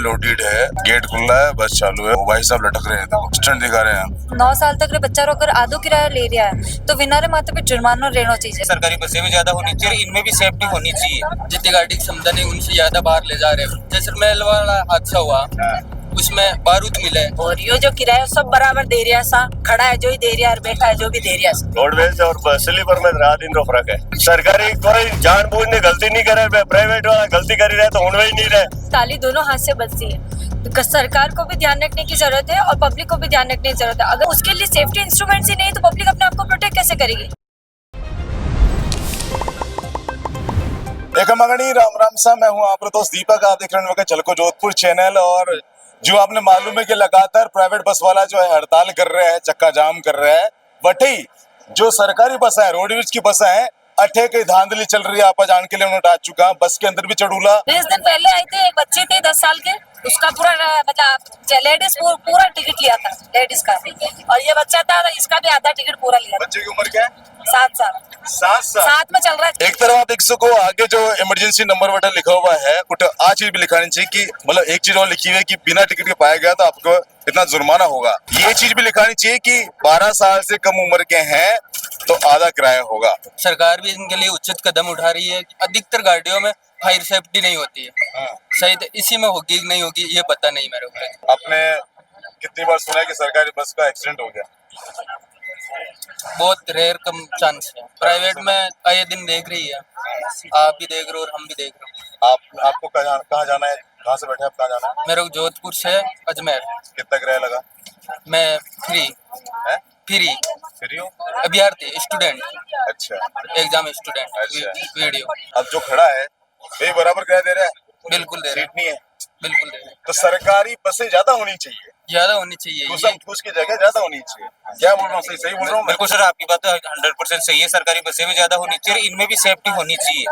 Loaded है, gate खुला है, बस चालू है। वो भाई साहब लटक रहे हैं, देखो स्टैंड दिखा रहे हैं। 9 साल तक रे बच्चा रोकर आधो किराया ले रहा है तो विनारे माथे पे जुर्माना रहना चाहिए। सरकारी बसें भी ज्यादा होनी चाहिए, इनमें भी सेफ्टी होनी चाहिए। जितनी गाड़ी की क्षमता नहीं उनसे ज्यादा बाहर ले जा रहे हैं। जैसलमेर वाला हादसा हुआ उसमें बारूद मिले और यो जो किराया सब बराबर दे रहा सा, खड़ा है जो ही दे रहा है और बैठा है जो भी दे रहा है। रोडवेज और स्लीपर में रात दिन का फर्क है। सरकारी कोई जानबूझने गलती नहीं करे, प्राइवेट वाला गलती कर रहे तो उनमें ही नहीं रहे। ताली दोनों हाथ से बजती है। सरकार को भी ध्यान रखने की जरूरत है और पब्लिक को भी ध्यान रखने की जरूरत है। अगर उसके लिए सेफ्टी इंस्ट्रूमेंट्स ही नहीं तो पब्लिक अपने आप को प्रोटेक्ट कैसे करेगी। एक मगनी राम राम सा, मैं हूँ आपका दोस्त दीपक। आप देख रहे हैं चलको जोधपुर चैनल। और जो आपने मालूम है कि लगातार प्राइवेट बस वाला जो है हड़ताल कर रहा है, चक्का जाम कर रहा है। वही जो सरकारी बस है, रोडवेज की बस है, अठे की धांधली चल रही है। आप जान के लिए उन्होंने आ चुका है। बस के अंदर भी चढ़ूला 20 दिन पहले आए थे, एक बच्चे थे 10 साल के, उसका पूरा मतलब लेडीज पूरा टिकट लिया था लेडीज का, और ये बच्चा था इसका भी आधा टिकट पूरा लिया था। बच्चे की उम्र क्या है? 7 साल। 7 साल। 7 में चल रहा है। एक तरफ आप देख सको आगे जो इमरजेंसी नंबर बटन लिखा हुआ है, उठ आज चीज भी लिखानी चाहिए कि मतलब एक चीज और लिखी हुई है कि बिना टिकट के पाया गया तो आपको इतना जुर्माना होगा। ये चीज भी लिखानी चाहिए कि 12 साल से कम उम्र के हैं तो आधा किराया होगा। सरकार भी इनके लिए उचित कदम उठा रही है। अधिकतर गाड़ियों में फायर सेफ्टी नहीं होती है। सही तो इसी में होगी कि नहीं होगी ये पता नहीं मेरे को। आपने कितनी बार सुना है कि सरकारी बस का एक्सीडेंट हो गया? बहुत रेयर कम चांस है। प्राइवेट में आए दिन देख रही है, आप भी देख रहे हो और हम भी देख रहे हो। आपको कहाँ जाना है? कहाँ से बैठे आप? कहाँ जाना है? मेरे को जोधपुर से अजमेर। कितना किराया लगा? मैं फ्री फ्री हो? अभ्यर्थी स्टूडेंट, अच्छा एग्जाम स्टूडेंट। अच्छा। वीडियो अब जो खड़ा है वही बराबर किराया दे रहा है? बिल्कुल दे रहे सीट नहीं है बिल्कुल दे रहे। तो सरकारी बसें ज्यादा होनी चाहिए, ज्यादा होनी चाहिए। ठूस की जगह ज्यादा होनी चाहिए। क्या बोल रहा हूँ? सही बोल रहा हूँ? बिल्कुल सर, आपकी बात 100% सही है। सरकारी बसें भी ज्यादा होनी चाहिए, इनमें भी सेफ्टी होनी चाहिए।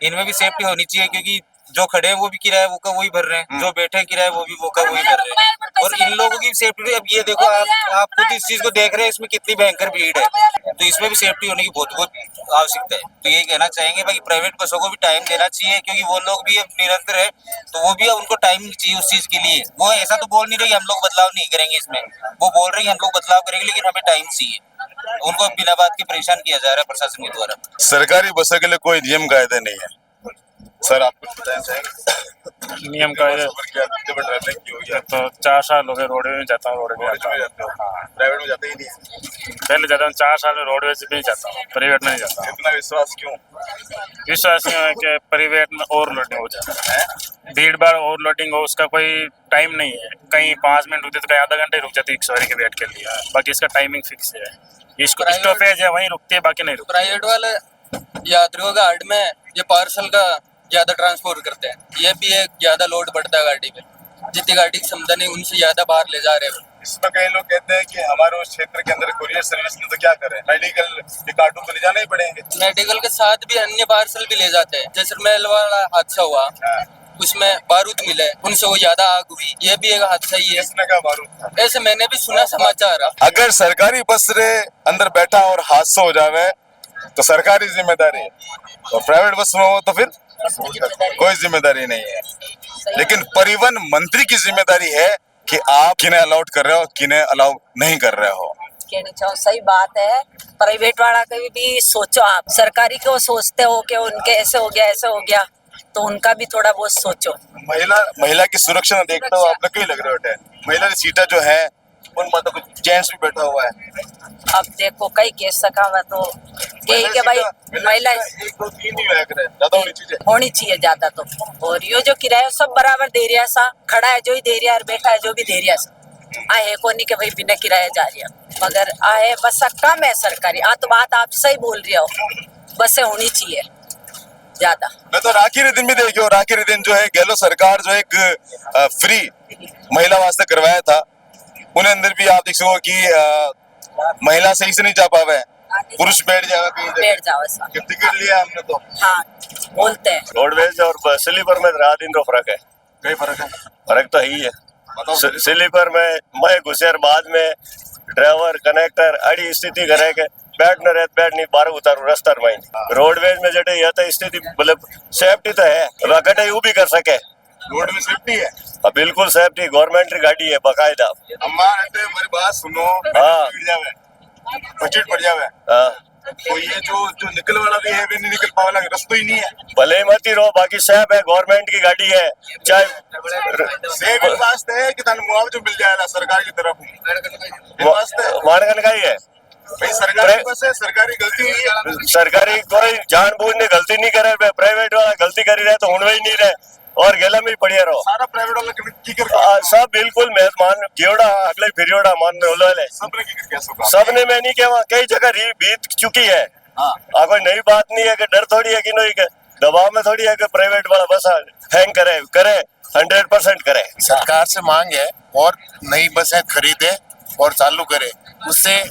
इनमें भी सेफ्टी होनी चाहिए क्योंकि जो खड़े हैं वो भी किराया वो का वही भर रहे हैं, जो बैठे हैं किराया वो भी वो का वही भर रहे हैं। और इन लोगों की सेफ्टी, अब ये देखो आप खुद इस चीज को देख रहे हैं, इसमें कितनी भयंकर भीड़ है, तो इसमें भी सेफ्टी होने की बहुत आवश्यकता है। तो ये कहना चाहेंगे भाई प्राइवेट बसों को भी टाइम देना चाहिए क्योंकि वो लोग भी अब निरंतर है, तो वो भी उनको टाइम चाहिए उस चीज के लिए। वो ऐसा तो बोल नहीं रहे हम लोग बदलाव नहीं करेंगे इसमें, वो बोल रहे हैं हम लोग बदलाव करेंगे लेकिन हमें टाइम चाहिए। उनको बिना बात के परेशान किया जा रहा है प्रशासन के द्वारा। सरकारी बसों के लिए कोई नियम कायदे नहीं है। सर आप कुछ बताना चाहेंगे? नियम कायदे तो 4 साल हो गए रोडवेज में जाता हूँ। रोडवेज में जाते हो? प्राइवेट में जाते ही नहीं? पहले जाता हूँ 4 साल में रोडवेज में ही जाता हूँ, प्राइवेट में नहीं जाता। इतना विश्वास क्यों? विश्वास क्यों है कि प्राइवेट में ओवरलोडिंग हो जाता है, भीड़ भाड़ ओवरलोडिंग हो, उसका कोई टाइम नहीं है। कहीं 5 मिनट रुकते तो कहीं आधा घंटे रुक जाती है एक सवारी के वेट के लिए, बाकी इसका टाइमिंग फिक्स है। इसको स्टॉपेज है वहीं रुकती है, बाकी नहीं रुकती। प्राइवेट वाले यात्रियों का हार्ड में ये पार्सल का ज्यादा ट्रांसपोर्ट करते हैं, ये भी एक ज्यादा लोड बढ़ता है गाड़ी पे। जितनी गाड़ी की क्षमता नहीं उनसे ज्यादा बाहर ले जा रहे हैं। इसमें कई लोग कहते हैं कि हमारे उस क्षेत्र के अंदर कुरियर सर्विस में तो क्या करें, मेडिकल के कार्टून तो ले जाना ही पड़ेंगे। मेडिकल के साथ भी अन्य पार्सल भी ले जाते हैं। जैसलमेर वाला हादसा हुआ उसमें बारूद मिले, उनसे वो ज्यादा आग हुई, ये भी एक हादसा ही है। इसने का बारूद था, ऐसे मैंने भी सुना समाचार। अगर सरकारी बस रे अंदर बैठा और हादसा हो जावे तो सरकारी जिम्मेदारी है, और प्राइवेट बस में हो तो फिर कोई जिम्मेदारी नहीं है। लेकिन परिवहन मंत्री की जिम्मेदारी है कि आप किन्हें अलाउड कर रहे हो, किन्हें अलाउ नहीं कर रहे हो। कहनी चाहो सही बात है। प्राइवेट वाला का भी सोचो, आप सरकारी को सोचते हो कि उनके ऐसे हो गया तो उनका भी थोड़ा बहुत सोचो। महिला की सुरक्षा में देखते हो आप लोग क्यों लग रहे हो? महिला की सीटें जो है उनमें तो कुछ जेंट्स भी बैठा हुआ है। अब देखो कई केस सका मैं तो यही कि भाई महिला 1 2 3 ही ज्यादा होनी चाहिए ज्यादा तो। और यो जो किराया सब बराबर दे रहा सा, खड़ा है जो ही दे रहा है और बैठा है जो भी दे रहा सा। आए को नहीं कि भाई बिना किराया जा रहा, मगर आए बस कम है सरकारी। तो बात आप सही बोल रही हो, बसें होनी चाहिए ज्यादा। मैं तो राखी दिन भी देखियो, राखी दिन जो है गहलोत सरकार जो एक फ्री महिला वास्ते करवाया था, उन्हें अंदर भी आप देख सको कि महिला सही से नहीं जा पावे, पुरुष बैठ जाएगा बैठ जाओ ऐसा। टिकट लिया हमने तो। हाँ बोलते हैं। रोडवेज और स्लीपर में रात दिन का फर्क है। कई फर्क है? फर्क तो यही है, स्लीपर में मैं घुसेर बाद में ड्राइवर कनेक्टर अड़ी स्थिति करे के बैठ नहीं बाहर उतारू रास्ता में। रोडवेज में जटे यह तो स्थिति मतलब सेफ्टी तो है, वकटे वो भी कर सके रोड में सेफ्टी है। अब बिल्कुल सेफ्टी गवर्नमेंट की गाड़ी है बकायदा। अम्मा अटे हमारी बात सुनो, हाँ। गिर जावे, बजट बढ़ जावे, हाँ, तो ये जो निकल वाला भी है, वे नहीं निकल पावाला, रास्ता ही नहीं है। भले ही मत ही रहो, बाकी सेफ है, गवर्नमेंट की गाड़ी है। चाहे सेफ इस वास्ते है कि थाने मुआवजा मिल जाएगा सरकार की तरफ, इस वास्ते मानगन का ही है। भाई सरकारी बस है, सरकारी गलती हुई है। सरकारी कोई जानबूझ ने गलती नहीं करे, प्राइवेट वाला गलती करी रहे तो हुण ही नहीं रहे और गेला में पड़िया रहो। सारा प्राइवेट वाला की कर सब बिल्कुल मेहमान जेवड़ा अगले फिरियोड़ा मान ले सबने की कर क्या सब सबने मैं नहीं कहवा कई जगह री बीत चुकी है। हाँ। कोई नई बात नहीं है कि डर थोड़ी है कि नहीं के दबाव में थोड़ी है कि प्राइवेट वाला बस हैंग करे 100% करे। सरकार से मांग है और नई बसें खरीदे और चालू करे, उससे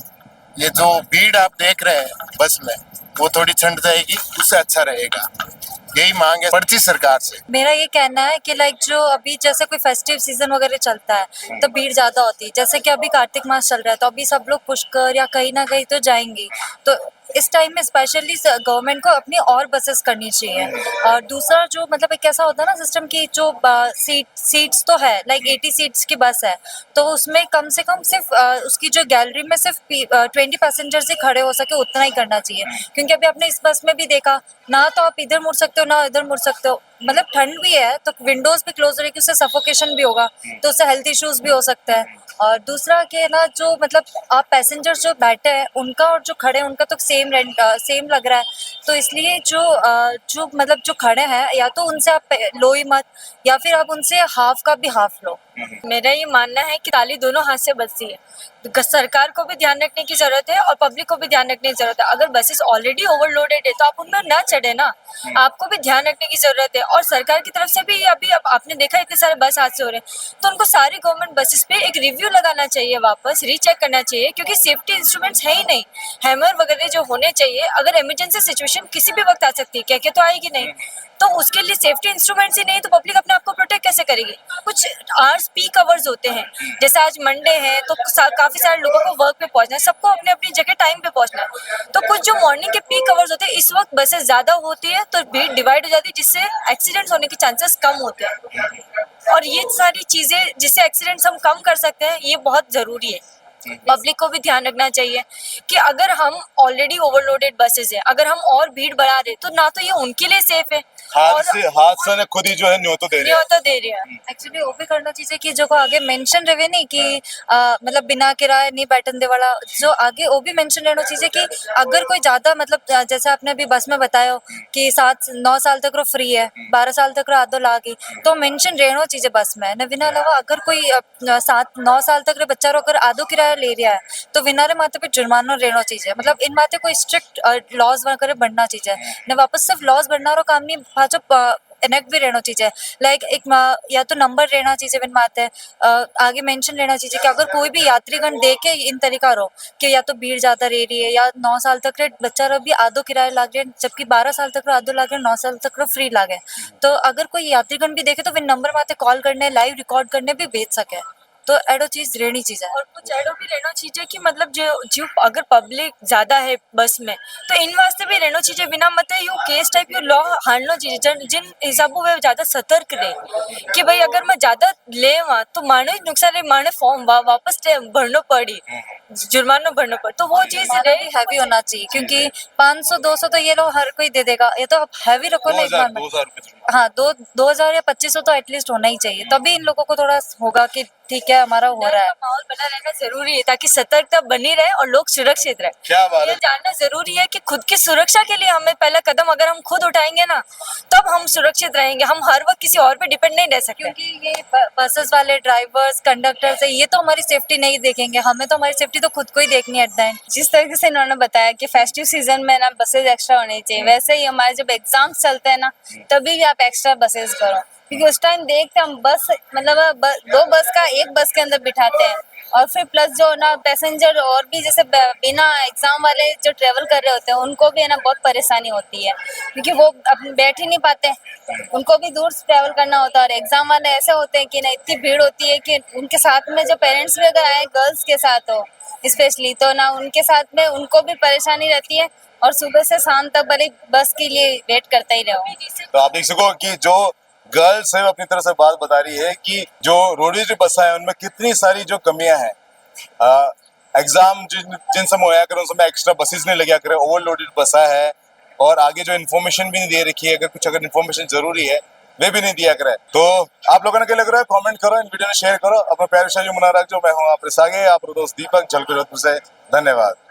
ये जो भीड़ आप देख रहे हैं बस में वो थोड़ी छंट जाएगी, उससे अच्छा रहेगा। यही मांग है पड़ती सरकार से। मेरा ये कहना है कि लाइक जो अभी जैसे कोई फेस्टिव सीजन वगैरह चलता है तो भीड़ ज्यादा होती है, जैसे कि अभी कार्तिक मास चल रहा है तो अभी सब लोग पुष्कर या कहीं ना कहीं तो जाएंगे, तो इस टाइम में स्पेशली गवर्नमेंट को अपनी और बसेस करनी चाहिए। और दूसरा जो मतलब एक ऐसा होता है ना सिस्टम की जो सीट्स तो है लाइक 80 सीट्स की बस है तो उसमें कम से कम सिर्फ उसकी जो गैलरी में सिर्फ 20 पैसेंजर्स ही खड़े हो सके उतना ही करना चाहिए, क्योंकि अभी आपने इस बस में भी देखा ना तो आप इधर मुड़ सकते हो ना इधर मुड़ सकते हो, मतलब ठंड भी है तो विंडोज भी क्लोज रहेगी, उससे सफोकेशन भी होगा तो उससे हेल्थ इश्यूज भी हो सकता है। और दूसरा कि ना जो मतलब आप पैसेंजर्स जो बैठे हैं उनका और जो खड़े हैं उनका तो सेम लग रहा है, तो इसलिए जो मतलब जो खड़े हैं या तो उनसे आप लो ही मत या फिर आप उनसे हाफ का भी हाफ लो। मेरा ये मानना है कि ताली दोनों हाथ से बजती है, सरकार को भी ध्यान रखने की जरूरत है और पब्लिक को भी ध्यान रखने की जरूरत है। अगर बसेस ऑलरेडी ओवरलोडेड है तो आप उनमें ना चढ़े ना, आपको भी ध्यान रखने की जरूरत है। और सरकार की तरफ से भी अभी अब आपने देखा इतने सारे बस हादसे हो रहे हैं तो उनको सारी गवर्नमेंट बसेस पे एक रिव्यू लगाना चाहिए, वापस रीचेक करना चाहिए, क्योंकि सेफ्टी इंस्ट्रूमेंट्स है ही नहीं, हैमर वगैरह जो होने चाहिए। अगर इमरजेंसी सिचुएशन किसी भी वक्त आ सकती है, क्या तो आएगी नहीं, तो उसके लिए सेफ्टी इंस्ट्रूमेंट्स ही नहीं तो पब्लिक अपने आप को प्रोटेक्ट कैसे करेगी। कुछ आवर्स पीक आवर्स होते हैं, जैसे आज मंडे है तो काफी सारे लोगों को वर्क पे पहुंचना है, सबको अपने अपनी जगह टाइम पे पहुंचना है, तो कुछ जो मॉर्निंग के पीक आवर्स होते हैं इस वक्त बसेस ज्यादा होती है तो भीड़ डिवाइड हो जाती है, जिससे एक्सीडेंट्स होने के चांसेस कम होते हैं। और ये सारी चीजें जिससे एक्सीडेंट्स हम कम कर सकते हैं ये बहुत जरूरी है। पब्लिक को भी ध्यान रखना चाहिए कि अगर हम ऑलरेडी ओवरलोडेड बसेस है, अगर हम और भीड़ बढ़ा रहे तो ना तो ये उनके लिए सेफ है और हादसा ने खुद ही जो है न्योतो दे रहे हैं। तो दे रही है। एक्चुअली वो भी करना चाहिए कि जो को आगे मेंशन रहे नहीं कि मतलब बिना किराए नहीं बैठन दे वाला, जो आगे वो भी मेंशन रहना चाहिए कि अगर कोई ज्यादा मतलब जैसे आपने अभी बस में बताया कि 7-9 साल तक रो फ्री है, 12 साल तक रो आधो लागे, तो मेंशन रहना चाहिए बस में। न बिना अलावा अगर कोई 7-9 साल तक रे बच्चा रो अगर आधो किराया ले रहा है तो विनारे माथे पे जुर्माना रहना चाहिए, मतलब इन माथे कोई स्ट्रिक्ट लॉज वगैरह बनना चाहिए न, वापस सिर्फ लॉज बनना रो काम नहीं पाछो इनेक्ट भी रहना चाहिए, लाइक एक या तो नंबर रहना चाहिए विन माते आगे मेंशन रहना चाहिए कि अगर कोई भी यात्रीगण देखे इन तरीका रो कि या तो भीड़ ज्यादा रह रही है या 9 साल तक रे बच्चा रो भी आधो किराया लाग रहे जबकि 12 साल तक रो आधो लाग रहे 9 साल तक रो फ्री लागे, तो अगर कोई यात्रीगण भी देखे तो विन नंबर माते कॉल करने लाइव रिकॉर्ड करने भी भेज सके, तो एडो चीज रहनी चाहिए। और कुछ एडो भी रहना चाहिए कि मतलब जो अगर पब्लिक ज्यादा है बस में तो इन वास्ते भी रहना चाहिए बिना मत you case type you law हारना चाहिए जिन हिसाबों में ज्यादा सतर्क रहे कि भाई अगर मैं ज्यादा ले वहाँ तो माने नुकसान रहे, माने फॉर्म वापस भरना पड़ी, जुर्माना भरना पड़े, तो वो चीज रही हैवी होना चाहिए क्योंकि 500-200 तो ये लोग हर कोई दे देगा, ये तो आप हैवी रखो ना एक बार में। 2000 हाँ 2000 या 2500 तो एटलीस्ट होना ही चाहिए, तभी इन लोगों को थोड़ा होगा कि ठीक है हमारा हो रहा है। माहौल बना रहना जरूरी है ताकि सतर्कता बनी रहे और लोग सुरक्षित रहे। क्या बात ये है। जानना जरूरी है कि खुद की सुरक्षा के लिए हमें पहला कदम अगर हम खुद उठाएंगे ना तब हम सुरक्षित रहेंगे, हम हर वक्त किसी और पे डिपेंड नहीं रह सकते। क्योंकि ये बसेस वाले ड्राइवर्स कंडक्टर्स है ये तो हमारी सेफ्टी नहीं देखेंगे, हमें तो हमारी सेफ्टी तो खुद को ही देखनी है एट द एंड। जिस तरीके से इन्होंने बताया कि फेस्टिव सीजन में ना बसेज एक्स्ट्रा होनी चाहिए, वैसे ही हमारे जब एग्जाम्स चलते हैं ना तभी भी आप एक्स्ट्रा बसेज करो, क्योंकि उस टाइम देखते हम बस मतलब 2 बस का एक बस के अंदर बिठाते हैं और फिर प्लस जो ना पैसेंजर और भी जैसे बिना एग्जाम वाले जो ट्रेवल कर रहे होते हैं उनको भी है ना बहुत परेशानी होती है, क्योंकि वो अपने बैठ ही नहीं पाते, उनको भी दूर से ट्रैवल करना होता है। और एग्जाम वाले ऐसे होते हैं कि ना इतनी भीड़ होती है कि उनके साथ में जो पेरेंट्स भी अगर आए गर्ल्स के साथ हो स्पेशली तो ना उनके साथ में उनको भी परेशानी रहती है और सुबह से शाम तक भले बस के लिए वेट करते ही रहो। तो आप देख सको कि जो गर्ल्स है अपनी तरफ से बात बता रही है कि जो रोडवेज बसें हैं उनमें कितनी सारी जो कमियां हैं। एग्जाम जिन समय होया करें उन समय एक्स्ट्रा बसेस नहीं लगा करें, ओवरलोडेड बसा है और आगे जो इन्फॉर्मेशन भी नहीं दे रखी है, अगर इन्फॉर्मेशन जरूरी है वे भी नहीं दिया करे। तो आप लोगों ने क्या लग रहा है कमेंट करो, इन वीडियो में शेयर करो, अपना प्यार शाह जो मना रख जो मैं हूँ आप आगे, आप दोस्त दीपक झलको जोधपुर से। धन्यवाद।